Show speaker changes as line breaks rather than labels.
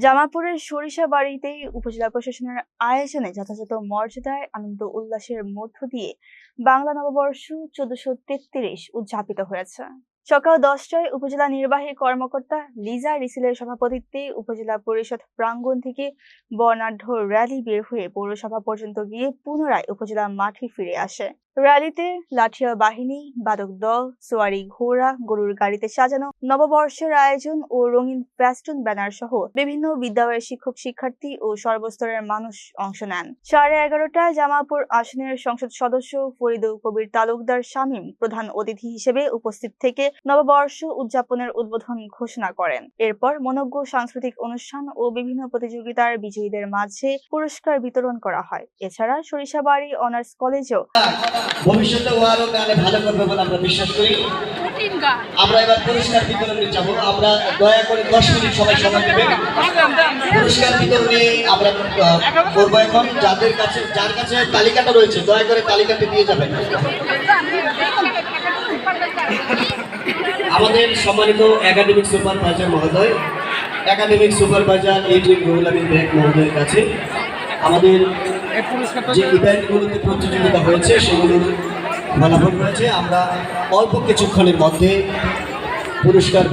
জামালপুরের সরিষাবাড়ীতে উপজেলা প্রশাসনের আয়োজনে যথাযথ মর্যাদায় আনন্দ উল্লাসের মধ্য দিয়ে বাংলা নববর্ষ ১৪৩৩ উদযাপিত হয়েছে। সকাল ১০টায় উপজেলা নির্বাহী কর্মকর্তা লিজা রিসিলের সভাপতিত্বে উপজেলা পরিষদ প্রাঙ্গণ থেকে বর্ণাঢ্য র্যালি বের হয়ে পৌরসভা পর্যন্ত গিয়ে পুনরায় উপজেলা মাঠে ফিরে আসে। র্যালিতে লাঠিয়াল বাহিনী, বাদক দল, সোয়ারি ঘোড়া, গরুর গাড়িতে সাজানো নববর্ষের আয়োজন ও রঙিন ফেস্টুন ব্যানার সহ বিভিন্ন বিদ্যালয়ের শিক্ষক শিক্ষার্থী ও সর্বস্তরের মানুষ অংশ নেন। 11:30টায় জামালপুর আসনের সংসদ সদস্য ফরিদুল কবির তালুকদার শামীম প্রধান অতিথি হিসেবে উপস্থিত থেকে নববর্ষ উদযাপনের উদ্বোধন ঘোষণা করেন। এরপর মনোজ্ঞ সাংস্কৃতিক অনুষ্ঠান ও বিভিন্ন প্রতিযোগিতার বিজয়ীদের মাঝে পুরস্কার বিতরণ করা হয়। এছাড়া সরিষাবাড়ী অনার্স কলেজেও
ভবিষ্যতে আরো গানে ভালো করবে বলে আমরা বিশ্বাস করি। আমরা এবার পুরস্কার বিতরণে যাব। আমরা দয়া করে 10 মিনিট সবাই সময় দেবেন। পুরস্কার বিতরণে আমরা করব এখন। যার কাছে তালিকাটা রয়েছে দয়া করে তালিকাটি দিয়ে যাবেন। আমাদের সম্মানিত একাডেমিক সুপারভাইজার মহোদয়, academic supervisor HM Ruhul Amin বেগ মহোদয়ের কাছে আমাদের যে ইভেন্টগুলোতে প্রতিযোগিতা হয়েছে সেগুলোর ফলাফল রয়েছে। আমরা অল্প কিছুক্ষণের মধ্যে পুরস্কার